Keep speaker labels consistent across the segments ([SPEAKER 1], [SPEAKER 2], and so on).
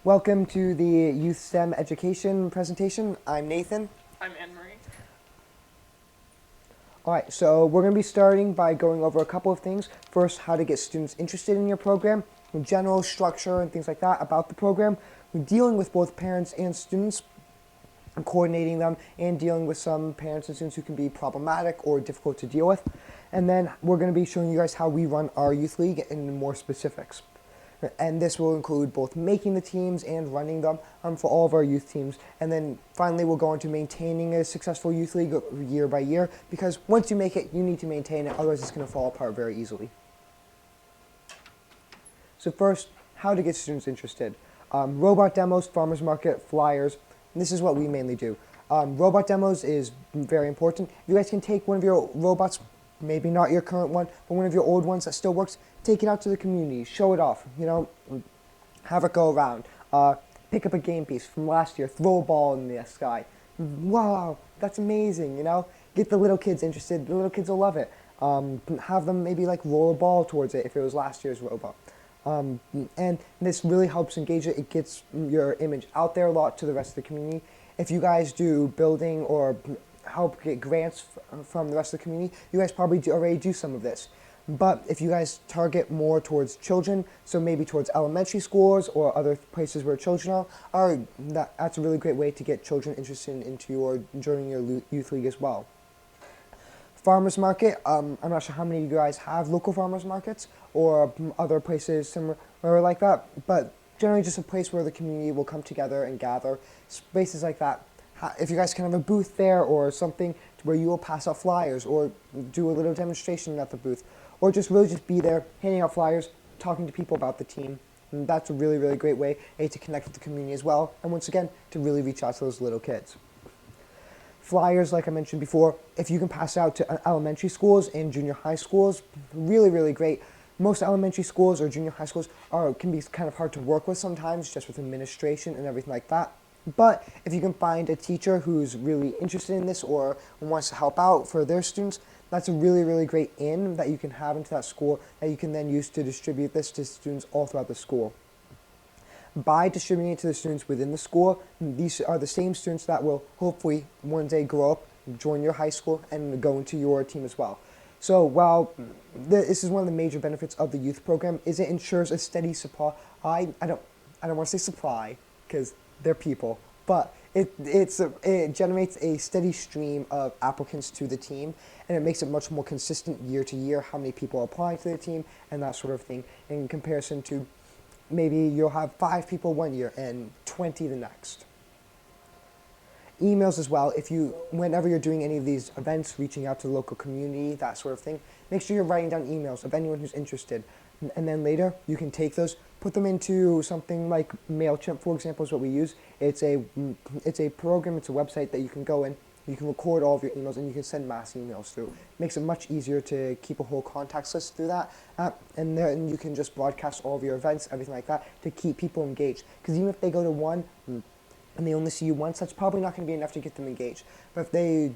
[SPEAKER 1] Welcome to the Youth STEM Education presentation. I'm Nathan.
[SPEAKER 2] I'm Anne-Marie.
[SPEAKER 1] Alright, so we're going to be starting by going over a couple of things. First, how to get students interested in your program, general structure and things like that about the program. We're dealing with both parents and students, and coordinating them, and dealing with some parents and students who can be problematic or difficult to deal with. And then we're going to be showing you guys how we run our youth league in more specifics. And this will include both making the teams and running them for all of our youth teams. And then finally, we'll go into maintaining a successful youth league year by year, because once you make it, you need to maintain it, otherwise it's going to fall apart very easily. So first, how to get students interested. Robot demos, farmers market, flyers. This is what we mainly do. Robot demos is very important. If you guys can take one of your robots, maybe not your current one, but one of your old ones that still works, take it out to the community, show it off, have it go around. Pick up a game piece from last year, throw a ball in the sky. Wow, that's amazing, Get the little kids interested, the little kids will love it. Have them maybe roll a ball towards it if it was last year's robot. And this really helps engage it. It gets your image out there a lot to the rest of the community. If you guys do building or help get grants from the rest of the community, you guys probably already do some of this. But if you guys target more towards children, so maybe towards elementary schools or other places where children that's a really great way to get children interested into joining your youth league as well. Farmers market, I'm not sure how many of you guys have local farmers markets or other places similar like that, but generally just a place where the community will come together and gather, spaces like that. If you guys can have a booth there or something where you will pass out flyers or do a little demonstration at the booth, or just really just be there handing out flyers, talking to people about the team. And that's a really, really great way to connect with the community as well, and once again, to really reach out to those little kids. Flyers, like I mentioned before, if you can pass out to elementary schools and junior high schools, really, really great. Most elementary schools or junior high schools can be kind of hard to work with sometimes, just with administration and everything like that. But if you can find a teacher who's really interested in this or wants to help out for their students, that's a really, really great in that you can have into that school that you can then use to distribute this to students all throughout the school. By distributing it to the students within the school, these are the same students that will hopefully one day grow up, join your high school, and go into your team as well. So while this is one of the major benefits of the youth program, is it ensures a steady supply. I don't want to say supply because they're people, but it generates a steady stream of applicants to the team, and it makes it much more consistent year to year how many people are applying to the team and that sort of thing in comparison to maybe you'll have 5 people one year and 20 the next. Emails as well, whenever you're doing any of these events, reaching out to the local community, that sort of thing, make sure you're writing down emails of anyone who's interested. And then later, you can take those, put them into something like MailChimp, for example, is what we use. It's a program, it's a website that you can go in, you can record all of your emails, and you can send mass emails through. It makes it much easier to keep a whole contacts list through that app, and then you can just broadcast all of your events, everything like that, to keep people engaged. Because even if they go to one, and they only see you once, that's probably not going to be enough to get them engaged. But if they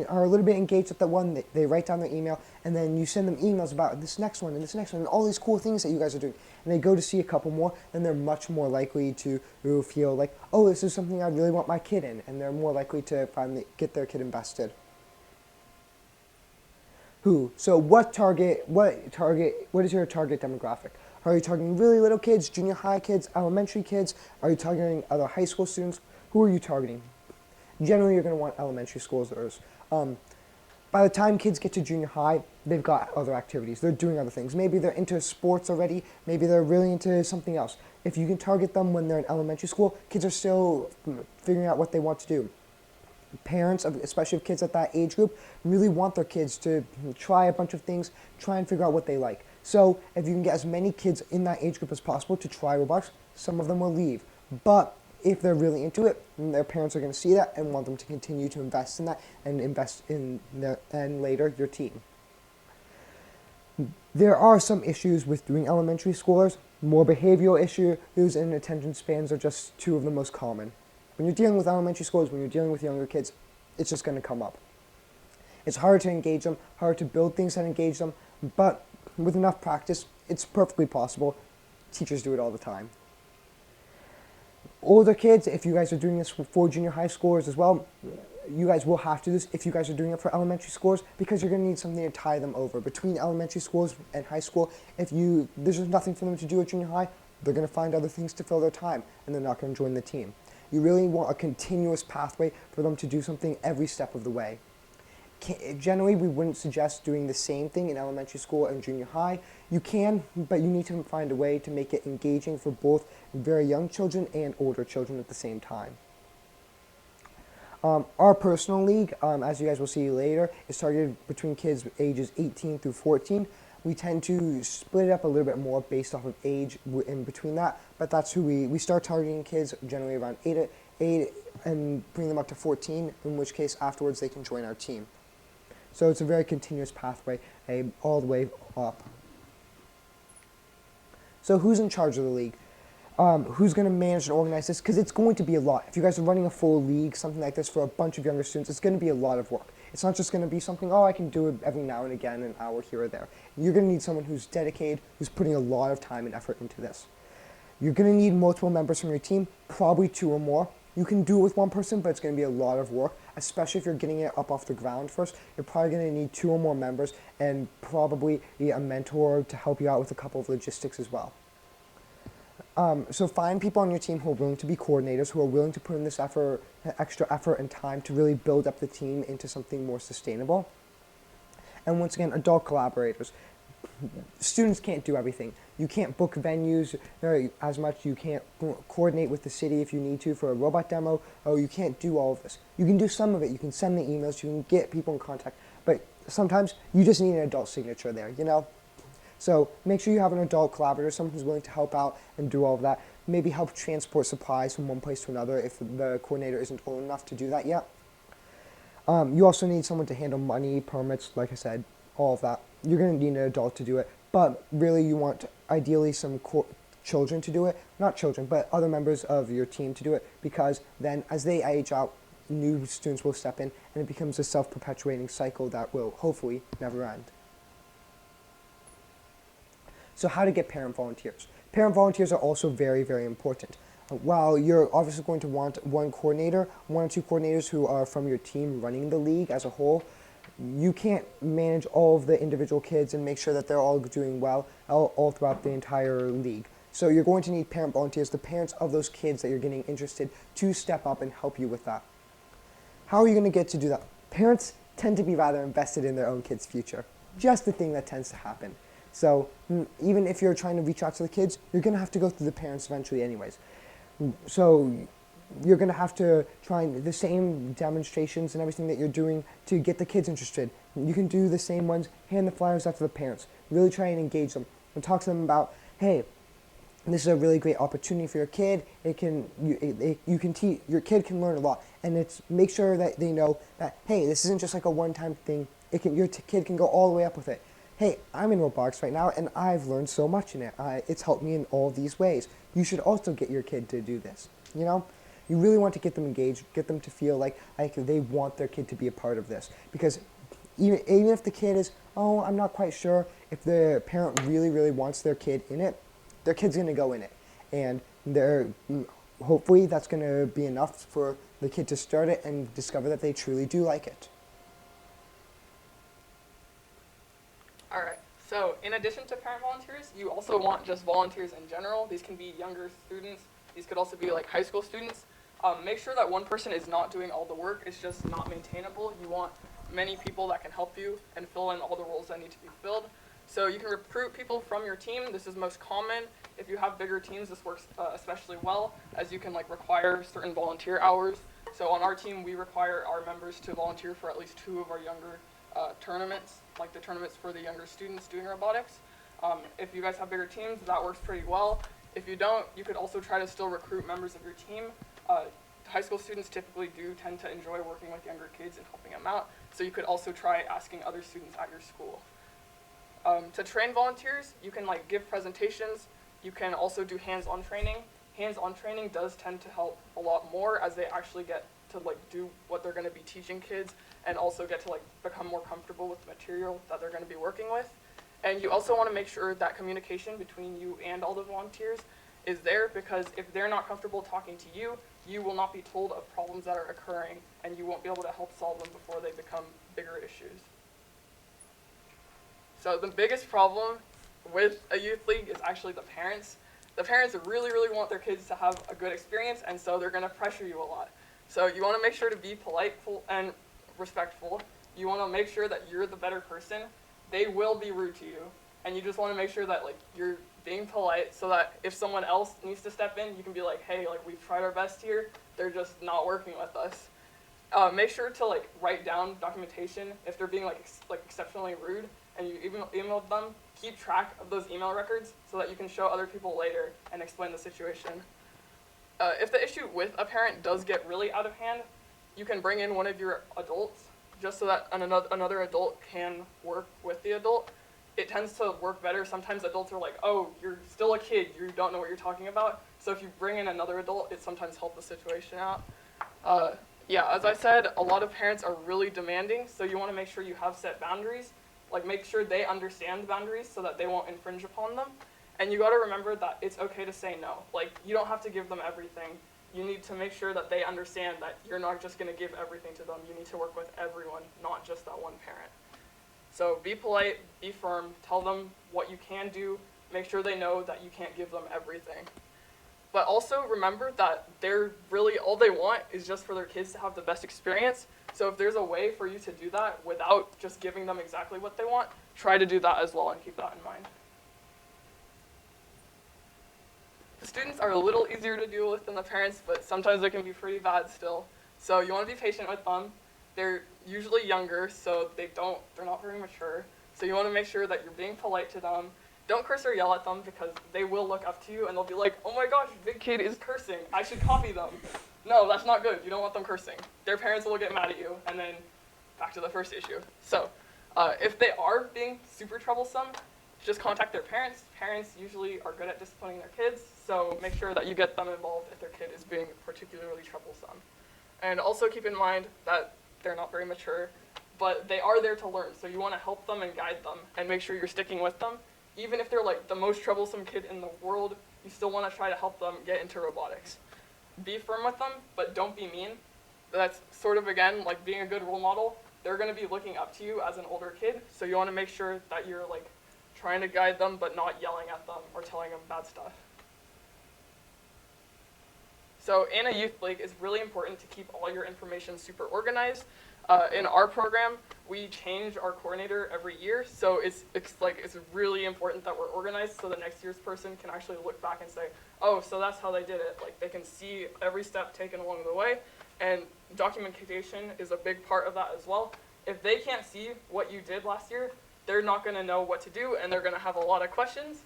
[SPEAKER 1] are a little bit engaged with that one, they write down their email, and then you send them emails about this next one, and all these cool things that you guys are doing, and they go to see a couple more, then they're much more likely to feel like, oh, this is something I really want my kid in, and they're more likely to finally get their kid invested. So what is your target demographic? Are you targeting really little kids, junior high kids, elementary kids? Are you targeting other high school students? Who are you targeting? Generally, you're going to want elementary schools. By the time kids get to junior high, they've got other activities. They're doing other things. Maybe they're into sports already. Maybe they're really into something else. If you can target them when they're in elementary school, kids are still figuring out what they want to do. Parents, especially of kids at that age group, really want their kids to try a bunch of things, try and figure out what they like. So if you can get as many kids in that age group as possible to try Roblox, some of them will leave. But if they're really into it, their parents are going to see that and want them to continue to invest in that and invest in and later your team. There are some issues with doing elementary schoolers. More behavioral issues and attention spans are just 2 of the most common. When you're dealing with elementary schools, when you're dealing with younger kids, it's just going to come up. It's hard to engage them, hard to build things that engage them, but with enough practice, it's perfectly possible. Teachers do it all the time. Older kids, if you guys are doing this for junior high schoolers as well, you guys will have to do this if you guys are doing it for elementary schools, because you're going to need something to tie them over. Between elementary schools and high school, if there's just nothing for them to do at junior high, they're going to find other things to fill their time, and they're not going to join the team. You really want a continuous pathway for them to do something every step of the way. Generally, we wouldn't suggest doing the same thing in elementary school and junior high. You can, but you need to find a way to make it engaging for both very young children and older children at the same time. Our personal league, as you guys will see later, is targeted between kids ages 18 through 14. We tend to split it up a little bit more based off of age in between that, but that's who we start targeting kids generally around 8 and bring them up to 14, in which case afterwards they can join our team. So it's a very continuous pathway all the way up. So who's in charge of the league? Who's going to manage and organize this? Because it's going to be a lot. If you guys are running a full league, something like this for a bunch of younger students, it's going to be a lot of work. It's not just going to be something, oh, I can do it every now and again, an hour here or there. You're going to need someone who's dedicated, who's putting a lot of time and effort into this. You're going to need multiple members from your team, probably 2 or more. You can do it with one person, but it's going to be a lot of work, especially if you're getting it up off the ground first. You're probably going to need 2 or more members and probably a mentor to help you out with a couple of logistics as well. So find people on your team who are willing to be coordinators, who are willing to put in this extra effort and time to really build up the team into something more sustainable. And once again, adult collaborators. Students can't do everything. You can't book venues as much. You can't coordinate with the city if you need to for a robot demo. Oh, you can't do all of this. You can do some of it. You can send the emails. You can get people in contact. But sometimes you just need an adult signature there, you know? So make sure you have an adult collaborator, someone who's willing to help out and do all of that. Maybe help transport supplies from one place to another if the coordinator isn't old enough to do that yet. You also need someone to handle money, permits, like I said, all of that. You're going to need an adult to do it, but really you want ideally some children to do it. Not children, but other members of your team to do it, because then as they age out, new students will step in and it becomes a self-perpetuating cycle that will hopefully never end. So how to get parent volunteers. Parent volunteers are also very, very important. While you're obviously going to want one coordinator, 1 or 2 coordinators who are from your team running the league as a whole, you can't manage all of the individual kids and make sure that they're all doing well all throughout the entire league. So you're going to need parent volunteers, the parents of those kids that you're getting interested, to step up and help you with that. How are you going to get to do that? Parents tend to be rather invested in their own kids' future. Just the thing that tends to happen. So even if you're trying to reach out to the kids, you're going to have to go through the parents eventually anyways. So you're going to have to try the same demonstrations and everything that you're doing to get the kids interested. You can do the same ones, hand the flyers out to the parents. Really try and engage them and talk to them about, hey, this is a really great opportunity for your kid. You can teach, your kid can learn a lot. And it's make sure that they know that, hey, this isn't just like a one-time thing. Your kid can go all the way up with it. Hey, I'm in robotics right now, and I've learned so much in it. It's helped me in all these ways. You should also get your kid to do this, you know? You really want to get them engaged, get them to feel like they want their kid to be a part of this. Because even if the kid is, oh, I'm not quite sure, if the parent really, really wants their kid in it, their kid's going to go in it. And hopefully that's going to be enough for the kid to start it and discover that they truly do like it.
[SPEAKER 2] Alright, so in addition to parent volunteers, you also want just volunteers in general. These can be younger students. These could also be like high school students. Make sure that one person is not doing all the work. It's just not maintainable. You want many people that can help you and fill in all the roles that need to be filled. So you can recruit people from your team. This is most common. If you have bigger teams, this works especially well, as you can require certain volunteer hours. So on our team, we require our members to volunteer for at least 2 of our younger tournaments, like the tournaments for the younger students doing robotics. If you guys have bigger teams, that works pretty well. If you don't, you could also try to still recruit members of your team. High school students typically do tend to enjoy working with younger kids and helping them out, so you could also try asking other students at your school. To train volunteers, you can give presentations. You can also do hands-on training. Hands-on training does tend to help a lot more, as they actually get to do what they're going to be teaching kids, and also get to become more comfortable with the material that they're going to be working with. And you also want to make sure that communication between you and all the volunteers is there, because if they're not comfortable talking to you, you will not be told of problems that are occurring, and you won't be able to help solve them before they become bigger issues. So the biggest problem with a youth league is actually the parents. The parents really, really want their kids to have a good experience, and so they're going to pressure you a lot. So you want to make sure to be polite and respectful. You want to make sure that you're the better person. They will be rude to you, and you just want to make sure that like you're being polite so that if someone else needs to step in, you can be like, hey, like we've tried our best here. They're just not working with us. Make sure to like write down documentation if they're being like exceptionally rude, and you even emailed them. Keep track of those email records so that you can show other people later and explain the situation. If the issue with a parent does get really out of hand, you can bring in one of your adults just so that another adult can work with the adult. It tends to work better. Sometimes adults are like, oh, you're still a kid, you don't know what you're talking about. So if you bring in another adult, it sometimes helps the situation out. Yeah, as I said, a lot of parents are really demanding, so you want to make sure you have set boundaries. Like make sure they understand the boundaries so that they won't infringe upon them. And you got to remember that it's okay to say no. Like you don't have to give them everything. You need to make sure that they understand that you're not just going to give everything to them. You need to work with everyone, not just that one parent. So be polite, be firm, tell them what you can do, make sure they know that you can't give them everything. But also remember that they're really, all they want is just for their kids to have the best experience. So if there's a way for you to do that without just giving them exactly what they want, try to do that as well and keep that in mind. The students are a little easier to deal with than the parents, but sometimes they can be pretty bad still. So you want to be patient with them. They're usually younger, so they're not very mature. So you want to make sure that you're being polite to them. Don't curse or yell at them because they will look up to you and they'll be like, oh my gosh, big kid is cursing. I should copy them. No, that's not good. You don't want them cursing. Their parents will get mad at you, and then back to the first issue. So if they are being super troublesome, just contact their parents. Parents usually are good at disciplining their kids, so make sure that you get them involved if their kid is being particularly troublesome. And also keep in mind that they're not very mature, but they are there to learn, so you want to help them and guide them and make sure you're sticking with them. Even if they're like the most troublesome kid in the world, you still want to try to help them get into robotics. Be firm with them, but don't be mean. That's sort of, again, like being a good role model. They're going to be looking up to you as an older kid, so you want to make sure that you're like trying to guide them, but not yelling at them or telling them bad stuff. So in a youth league, it's really important to keep all your information super organized. In our program, we change our coordinator every year, so it's really important that we're organized so the next year's person can actually look back and say, oh, so that's how they did it. Like they can see every step taken along the way, and documentation is a big part of that as well. If they can't see what you did last year, they're not going to know what to do, and they're going to have a lot of questions,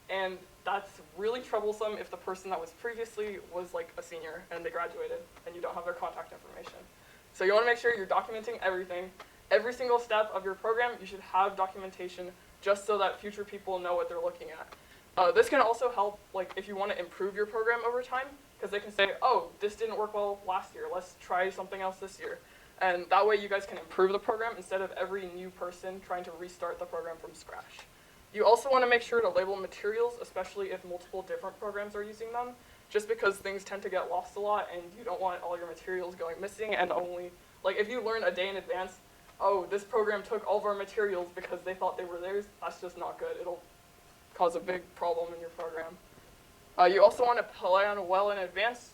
[SPEAKER 2] and that's really troublesome if the person that was previously was like a senior and they graduated and you don't have their contact information. So you want to make sure you're documenting everything. Every single step of your program, you should have documentation just so that future people know what they're looking at. This can also help like if you want to improve your program over time, because they can say, oh, this didn't work well last year. Let's try something else this year. And that way you guys can improve the program instead of every new person trying to restart the program from scratch. You also want to make sure to label materials, especially if multiple different programs are using them, just because things tend to get lost a lot and you don't want all your materials going missing and only, like if you learn a day in advance, oh, this program took all of our materials because they thought they were theirs, that's just not good. It'll cause a big problem in your program. You also want to plan well in advance.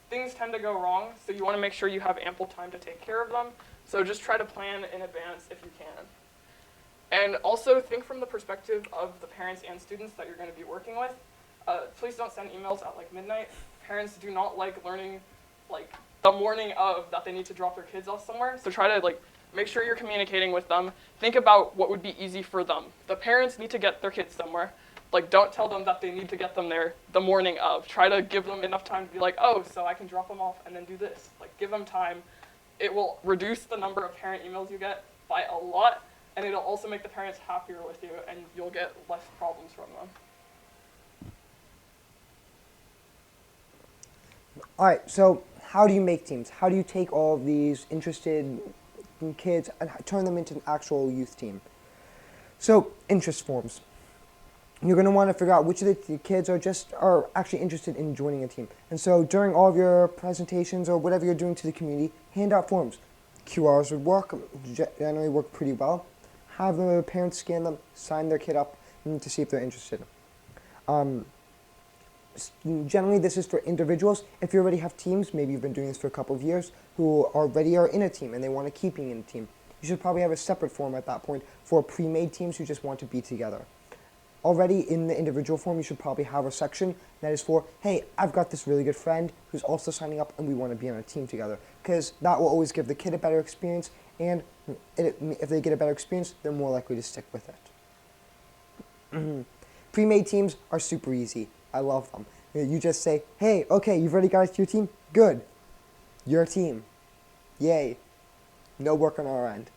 [SPEAKER 2] Things tend to go wrong, so you want to make sure you have ample time to take care of them. So just try to plan in advance if you can. And also think from the perspective of the parents and students that you're going to be working with. Please don't send emails at like midnight. Parents do not like learning like the morning of that they need to drop their kids off somewhere. So try to like make sure you're communicating with them. Think about what would be easy for them. The parents need to get their kids somewhere. Like don't tell them that they need to get them there the morning of. Try to give them enough time to be like, oh, so I can drop them off and then do this. Like give them time. It will reduce the number of parent emails you get by a lot, and it'll also make the parents happier with you, and you'll get less problems from them.
[SPEAKER 1] All right, so how do you make teams? How do you take all of these interested kids and turn them into an actual youth team? So, interest forms. you're going to want to figure out which of the kids are actually interested in joining a team. And so during all of your presentations or whatever you're doing to the community, hand out forms. QRs would work, generally work pretty well. Have the parents scan them, sign their kid up to see if they're interested. Generally, this is for individuals. If you already have teams, maybe you've been doing this for a couple of years, who already are in a team and they want to keep being in a team, you should probably have a separate form at that point for pre-made teams who just want to be together. Already in the individual form, you should probably have a section that is for, hey, I've got this really good friend who's also signing up and we want to be on a team together. Because that will always give the kid a better experience, and if they get a better experience, they're more likely to stick with it. Pre-made teams are super easy. I love them. You just say, hey, okay, you've already got us to your team? Good. Your team. Yay. No work on our end.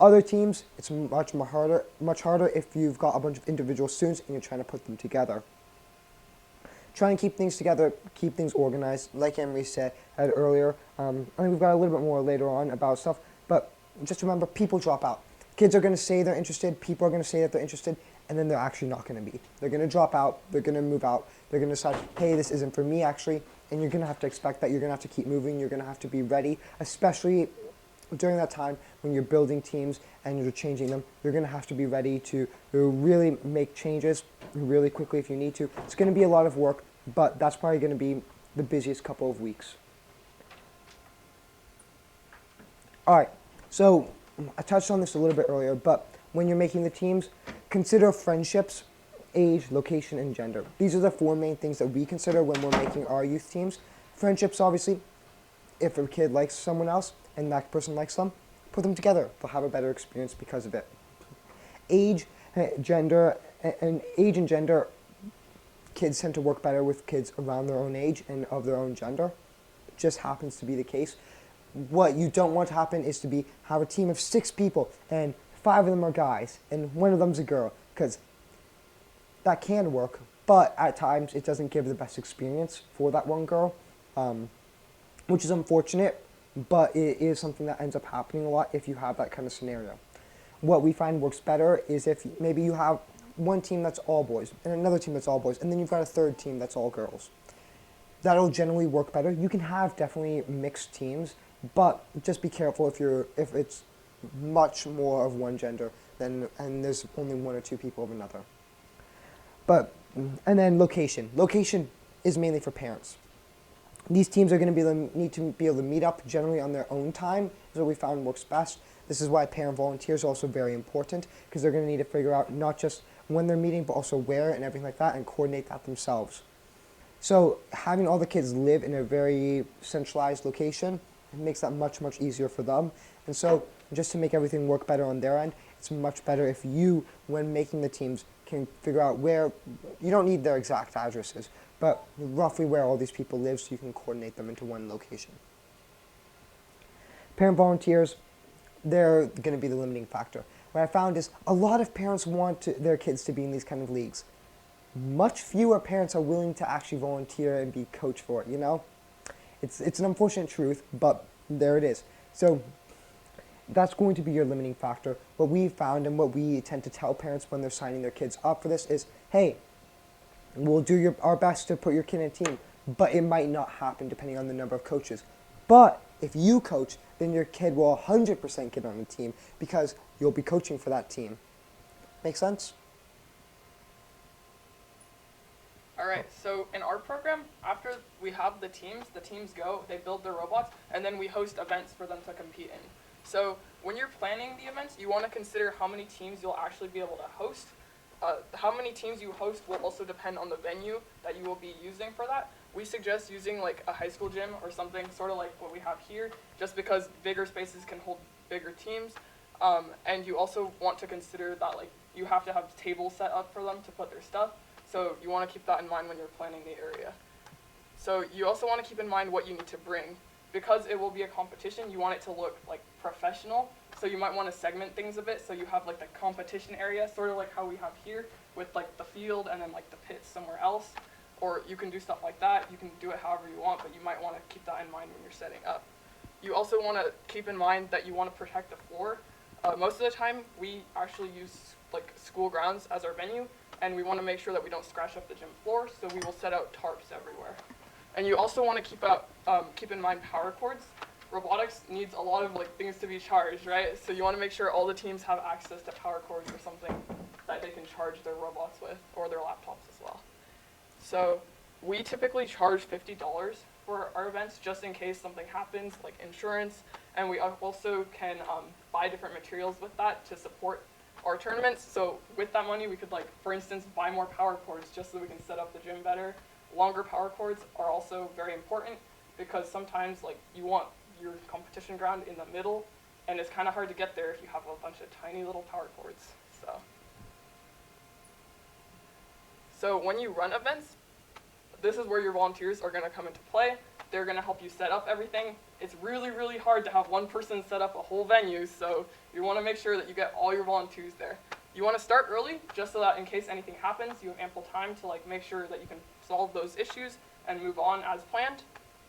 [SPEAKER 1] Other teams, it's much harder if you've got a bunch of individual students and you're trying to put them together. Try and keep things together, keep things organized. Like Emery said earlier, I think we've got a little bit more later on about stuff, but just remember, people drop out. Kids are going to say they're interested, people are going to say that they're interested, and then they're actually not going to be. They're going to drop out, they're going to move out, they're going to decide, hey, this isn't for me actually, and you're going to have to expect that. You're going to have to keep moving, you're going to have to be ready, especially during that time when you're building teams and you're changing them. You're going to have to be ready to really make changes really quickly if you need to. It's going to be a lot of work, but that's probably going to be the busiest couple of weeks. All right, so I touched on this a little bit earlier, but when you're making the teams, consider friendships, age, location, and gender. These are the 4 main things that we consider when we're making our youth teams. Friendships, obviously, if a kid likes someone else and that person likes them, put them together. They'll have a better experience because of it. Age, gender, and age and gender, kids tend to work better with kids around their own age and of their own gender. It just happens to be the case. What you don't want to happen is to have a team of 6 people and 5 of them are guys and 1 of them's a girl, because that can work, but at times it doesn't give the best experience for that one girl, which is unfortunate, but it is something that ends up happening a lot if you have that kind of scenario. What we find works better is if maybe you have one team that's all boys and another team that's all boys, and then you've got a third team that's all girls. That'll generally work better. You can have definitely mixed teams, but just be careful if it's much more of one gender and there's only 1 or 2 people of another. And then location. Location is mainly for parents. These teams are going to need to be able to meet up generally on their own time, is what we found works best. This is why parent volunteers are also very important, because they're going to need to figure out not just when they're meeting, but also where and everything like that, and coordinate that themselves. So having all the kids live in a very centralized location makes that much, much easier for them. And so just to make everything work better on their end, it's much better if you, when making the teams, can figure out where, you don't need their exact addresses, but roughly where all these people live so you can coordinate them into one location. Parent volunteers, they're going to be the limiting factor. What I found is a lot of parents want their kids to be in these kind of leagues. Much fewer parents are willing to actually volunteer and be coached for it, you know? It's an unfortunate truth, but there it is. So that's going to be your limiting factor. What we found and what we tend to tell parents when they're signing their kids up for this is, hey, we'll do our best to put your kid in a team, but it might not happen depending on the number of coaches. But if you coach, then your kid will 100% get on the team because you'll be coaching for that team. Make sense?
[SPEAKER 2] All right, so in our program, after we have the teams go, they build their robots, and then we host events for them to compete in. So when you're planning the events, you want to consider how many teams you'll actually be able to host. How many teams you host will also depend on the venue that you will be using for that. We suggest using like a high school gym or something sort of like what we have here, just because bigger spaces can hold bigger teams. And you also want to consider that like you have to have tables set up for them to put their stuff. So you want to keep that in mind when you're planning the area. So you also want to keep in mind what you need to bring. Because it will be a competition, you want it to look like professional. So you might want to segment things a bit so you have like the competition area, sort of like how we have here with like the field and then like the pits somewhere else. Or you can do stuff like that. You can do it however you want, but you might want to keep that in mind when you're setting up. You also want to keep in mind that you want to protect the floor. Most of the time, we actually use like school grounds as our venue, and we want to make sure that we don't scratch up the gym floor, so we will set out tarps everywhere. And you also want to keep in mind power cords. Robotics needs a lot of things to be charged, right? So you want to make sure all the teams have access to power cords or something that they can charge their robots with, or their laptops as well. So we typically charge $50 for our events just in case something happens, like insurance, and we also can buy different materials with that to support our tournaments. So with that money, we could, for instance, buy more power cords just so we can set up the gym better. Longer power cords are also very important because sometimes you want your competition ground in the middle, and it's kind of hard to get there if you have a bunch of tiny little power cords. So when you run events, this is where your volunteers are going to come into play. They're going to help you set up everything. It's really, really hard to have one person set up a whole venue, so you want to make sure that you get all your volunteers there. You want to start early, just so that in case anything happens, you have ample time to make sure that you can solve those issues and move on as planned.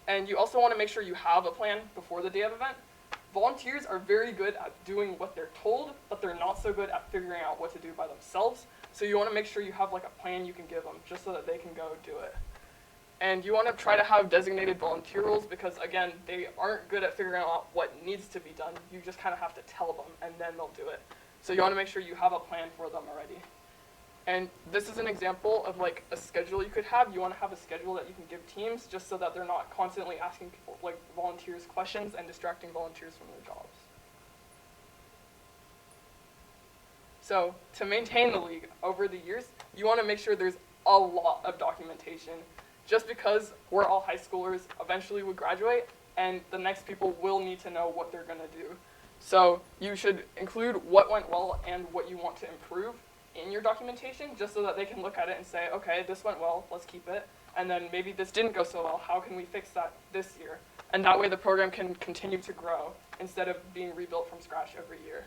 [SPEAKER 2] And you also want to make sure you have a plan before the day of event. Volunteers are very good at doing what they're told, but they're not so good at figuring out what to do by themselves. So you want to make sure you have a plan you can give them, just so that they can go do it. And you want to try to have designated volunteer roles because, again, they aren't good at figuring out what needs to be done. You just kind of have to tell them, and then they'll do it. So you want to make sure you have a plan for them already. And this is an example of a schedule you could have. You want to have a schedule that you can give teams just so that they're not constantly asking people, volunteers questions and distracting volunteers from their jobs. So to maintain the league over the years, you want to make sure there's a lot of documentation. Just because we're all high schoolers, eventually we graduate, and the next people will need to know what they're going to do. So you should include what went well and what you want to improve in your documentation, just so that they can look at it and say, okay, this went well, let's keep it. And then maybe this didn't go so well, how can we fix that this year? And that way the program can continue to grow instead of being rebuilt from scratch every year.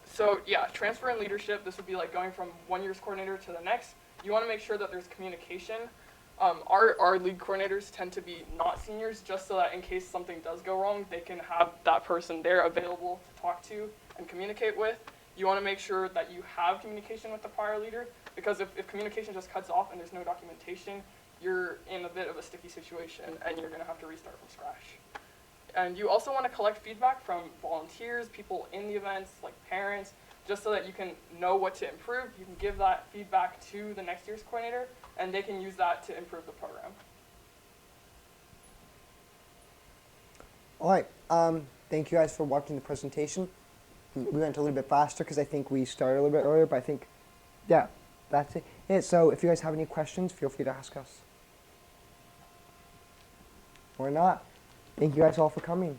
[SPEAKER 2] So yeah, transfer in leadership, this would be going from one year's coordinator to the next. You want to make sure that there's communication. Our league coordinators tend to be not seniors, just so that in case something does go wrong, they can have that person there available to talk to and communicate with. You want to make sure that you have communication with the prior leader, because if communication just cuts off and there's no documentation, you're in a bit of a sticky situation and you're going to have to restart from scratch. And you also want to collect feedback from volunteers, people in the events, like parents, just so that you can know what to improve. You can give that feedback to the next year's coordinator, and they can use that to improve the program.
[SPEAKER 1] All right. Thank you guys for watching the presentation. We went a little bit faster because I think we started a little bit earlier, but I think, yeah, that's it. Yeah, so if you guys have any questions, feel free to ask us. Or not. Thank you guys all for coming.